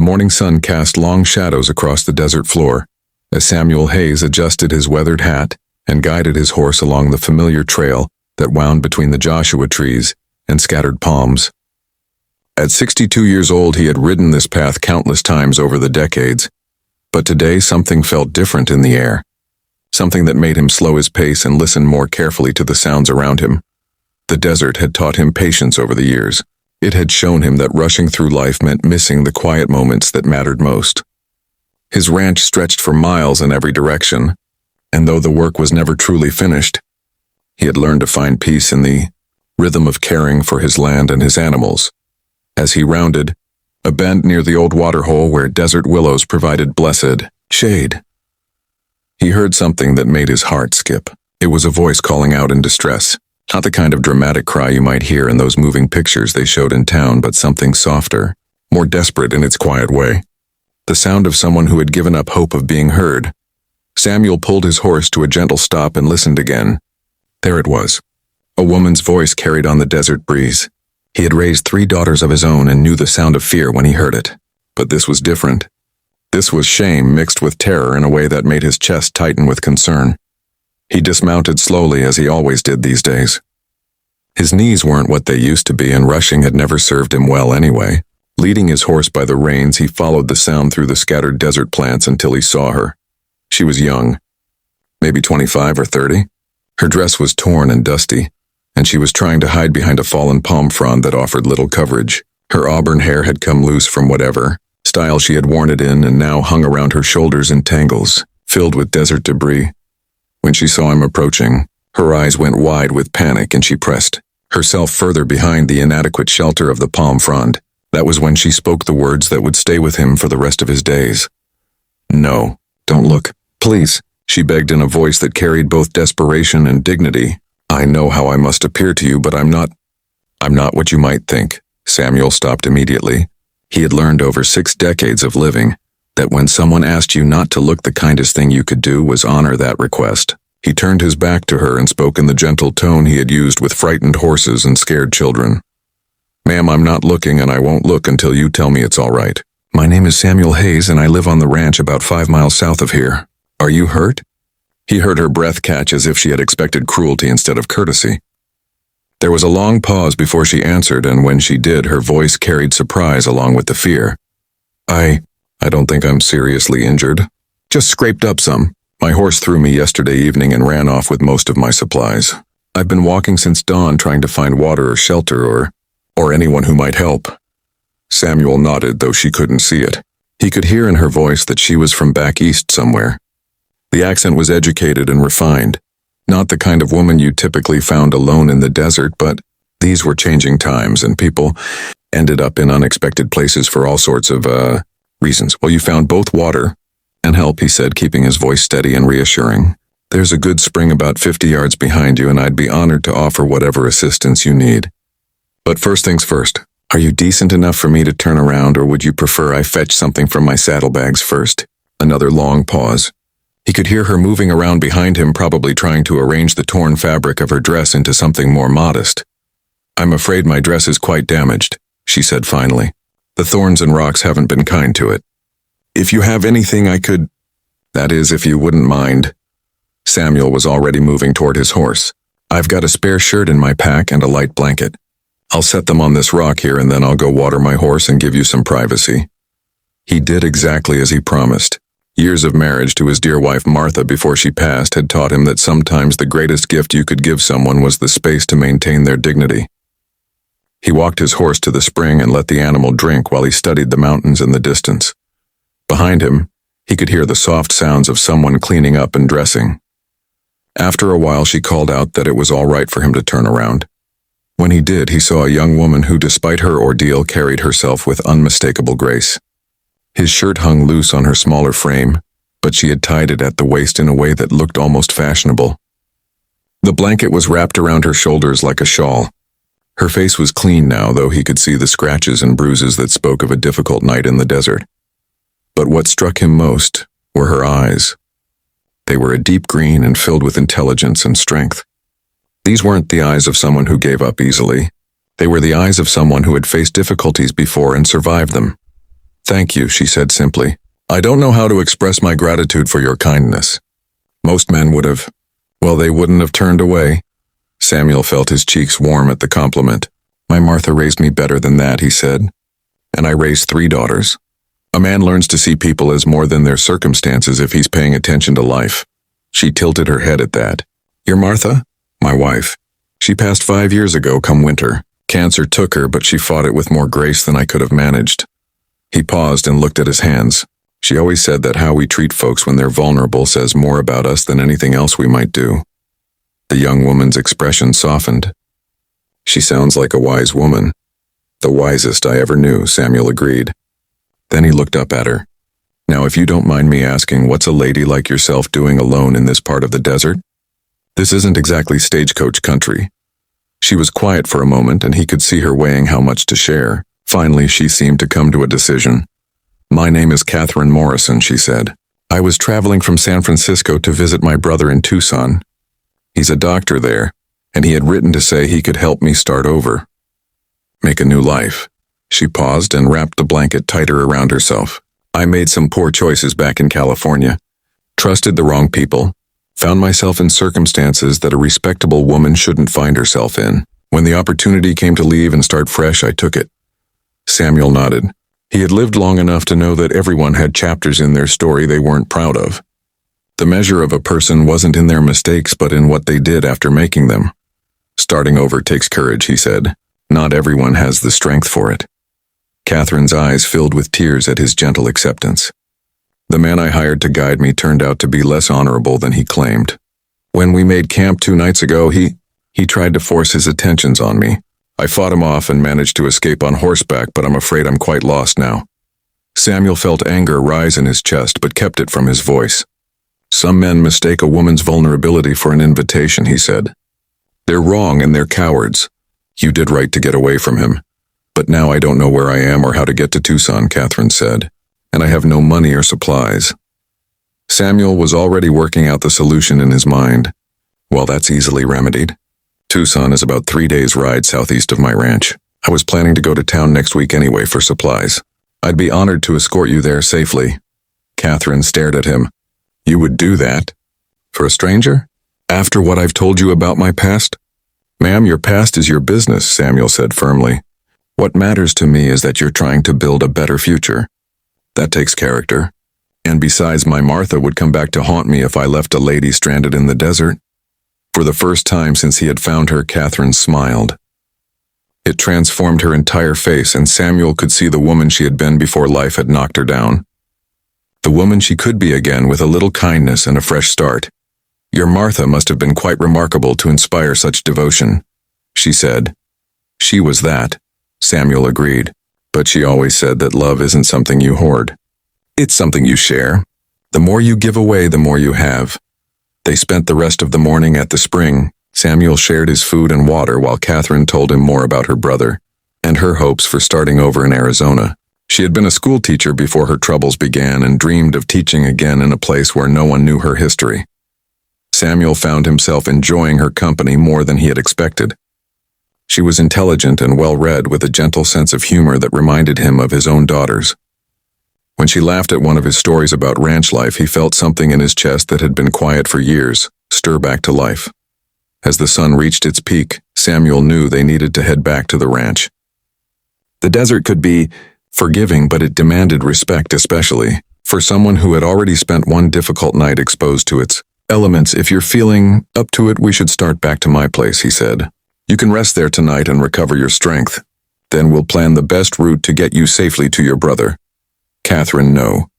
morning sun cast long shadows across the desert floor, as Samuel Hayes adjusted his weathered hat and guided his horse along the familiar trail that wound between the Joshua trees and scattered palms. At 62 years old, he had ridden this path countless times over the decades, but today something felt different in the air, something that made him slow his pace and listen more carefully to the sounds around him. The desert had taught him patience over the years. It had shown him that rushing through life meant missing the quiet moments that mattered most. His ranch stretched for miles in every direction, and though the work was never truly finished, he had learned to find peace in the rhythm of caring for his land and his animals. As he rounded a bend near the old waterhole where desert willows provided blessed shade, he heard something that made his heart skip. It was a voice calling out in distress. Not the kind of dramatic cry you might hear in those moving pictures they showed in town, but something softer, more desperate in its quiet way. The sound of someone who had given up hope of being heard. Samuel pulled his horse to a gentle stop and listened again. There it was. A woman's voice carried on the desert breeze. He had raised 3 daughters of his own and knew the sound of fear when he heard it. But this was different. This was shame mixed with terror in a way that made his chest tighten with concern. He dismounted slowly, as he always did these days. His knees weren't what they used to be, and rushing had never served him well anyway. Leading his horse by the reins, he followed the sound through the scattered desert plants until he saw her. She was young, maybe 25 or 30. Her dress was torn and dusty, and she was trying to hide behind a fallen palm frond that offered little coverage. Her auburn hair had come loose from whatever style she had worn it in and now hung around her shoulders in tangles, filled with desert debris. When she saw him approaching, her eyes went wide with panic and she pressed herself further behind the inadequate shelter of the palm frond. That was when she spoke the words that would stay with him for the rest of his days. "No, don't look, please," she begged in a voice that carried both desperation and dignity. "I know how I must appear to you, but I'm not what you might think." Samuel stopped immediately. He had learned over 6 decades of living that when someone asked you not to look, the kindest thing you could do was honor that request. He turned his back to her and spoke in the gentle tone he had used with frightened horses and scared children. "Ma'am, I'm not looking, and I won't look until you tell me it's all right. My name is Samuel Hayes, and I live on the ranch about 5 miles south of here. Are you hurt?" He heard her breath catch as if she had expected cruelty instead of courtesy. There was a long pause before she answered, and when she did, her voice carried surprise along with the fear. I don't think I'm seriously injured. Just scraped up some. My horse threw me yesterday evening and ran off with most of my supplies. I've been walking since dawn trying to find water or shelter or anyone who might help." Samuel nodded, though she couldn't see it. He could hear in her voice that she was from back east somewhere. The accent was educated and refined. Not the kind of woman you typically found alone in the desert, but these were changing times and people ended up in unexpected places for all sorts of, reasons. "Well, you found both water and help," he said, keeping his voice steady and reassuring. "There's a good spring about 50 yards behind you, and I'd be honored to offer whatever assistance you need. But first things first, are you decent enough for me to turn around, or would you prefer I fetch something from my saddlebags first?" Another long pause. He could hear her moving around behind him, probably trying to arrange the torn fabric of her dress into something more modest. "I'm afraid my dress is quite damaged," she said finally. "The thorns and rocks haven't been kind to it. If you have anything I could... that is, if you wouldn't mind." Samuel was already moving toward his horse. "I've got a spare shirt in my pack and a light blanket. I'll set them on this rock here, and then I'll go water my horse and give you some privacy." He did exactly as he promised. Years of marriage to his dear wife Martha before she passed had taught him that sometimes the greatest gift you could give someone was the space to maintain their dignity. He walked his horse to the spring and let the animal drink while he studied the mountains in the distance. Behind him, he could hear the soft sounds of someone cleaning up and dressing. After a while, she called out that it was all right for him to turn around. When he did, he saw a young woman who, despite her ordeal, carried herself with unmistakable grace. His shirt hung loose on her smaller frame, but she had tied it at the waist in a way that looked almost fashionable. The blanket was wrapped around her shoulders like a shawl. Her face was clean now, though he could see the scratches and bruises that spoke of a difficult night in the desert. But what struck him most were her eyes. They were a deep green and filled with intelligence and strength. These weren't the eyes of someone who gave up easily. They were the eyes of someone who had faced difficulties before and survived them. "Thank you," she said simply. "I don't know how to express my gratitude for your kindness." Most men would have. Well, they wouldn't have turned away. Samuel felt his cheeks warm at the compliment. "My Martha raised me better than that," he said. "And I raised 3 daughters." A man learns to see people as more than their circumstances if he's paying attention to life. She tilted her head at that. "Your Martha?" "My wife. She passed 5 years ago come winter. Cancer took her, but she fought it with more grace than I could have managed." He paused and looked at his hands. "She always said that how we treat folks when they're vulnerable says more about us than anything else we might do." The young woman's expression softened. "She sounds like a wise woman." "The wisest I ever knew," Samuel agreed. Then he looked up at her. "Now, if you don't mind me asking, what's a lady like yourself doing alone in this part of the desert? This isn't exactly stagecoach country." She was quiet for a moment, and he could see her weighing how much to share. Finally, she seemed to come to a decision. "My name is Catherine Morrison," she said. "I was traveling from San Francisco to visit my brother in Tucson. He's a doctor there, and he had written to say he could help me start over. Make a new life." She paused and wrapped the blanket tighter around herself. "I made some poor choices back in California. Trusted the wrong people. Found myself in circumstances that a respectable woman shouldn't find herself in. When the opportunity came to leave and start fresh, I took it." Samuel nodded. He had lived long enough to know that everyone had chapters in their story they weren't proud of. The measure of a person wasn't in their mistakes but in what they did after making them. "Starting over takes courage," he said. "Not everyone has the strength for it." Catherine's eyes filled with tears at his gentle acceptance. "The man I hired to guide me turned out to be less honorable than he claimed. When we made camp 2 nights ago, he tried to force his attentions on me. I fought him off and managed to escape on horseback, but I'm afraid I'm quite lost now." Samuel felt anger rise in his chest but kept it from his voice. "Some men mistake a woman's vulnerability for an invitation," he said. "They're wrong and they're cowards. You did right to get away from him. But now I don't know where I am or how to get to Tucson," Catherine said. "And I have no money or supplies." Samuel was already working out the solution in his mind. "Well, that's easily remedied. Tucson is about 3 days' ride southeast of my ranch. I was planning to go to town next week anyway for supplies. I'd be honored to escort you there safely." Catherine stared at him. "You would do that? For a stranger? After what I've told you about my past?" "Ma'am, your past is your business," Samuel said firmly. "What matters to me is that you're trying to build a better future. That takes character. And besides, my Martha would come back to haunt me if I left a lady stranded in the desert." For the first time since he had found her, Catherine smiled. It transformed her entire face, and Samuel could see the woman she had been before life had knocked her down. The woman she could be again with a little kindness and a fresh start. "Your Martha must have been quite remarkable to inspire such devotion," she said. "She was that," Samuel agreed. "But she always said that love isn't something you hoard. It's something you share. The more you give away, the more you have." They spent the rest of the morning at the spring. Samuel shared his food and water while Catherine told him more about her brother and her hopes for starting over in Arizona. She had been a school teacher before her troubles began and dreamed of teaching again in a place where no one knew her history. Samuel found himself enjoying her company more than he had expected. She was intelligent and well-read with a gentle sense of humor that reminded him of his own daughters. When she laughed at one of his stories about ranch life, he felt something in his chest that had been quiet for years stir back to life. As the sun reached its peak, Samuel knew they needed to head back to the ranch. The desert could be forgiving, but it demanded respect, especially for someone who had already spent one difficult night exposed to its elements. "If you're feeling up to it, we should start back to my place," he said. "You can rest there tonight and recover your strength. Then we'll plan the best route to get you safely to your brother." Catherine, no.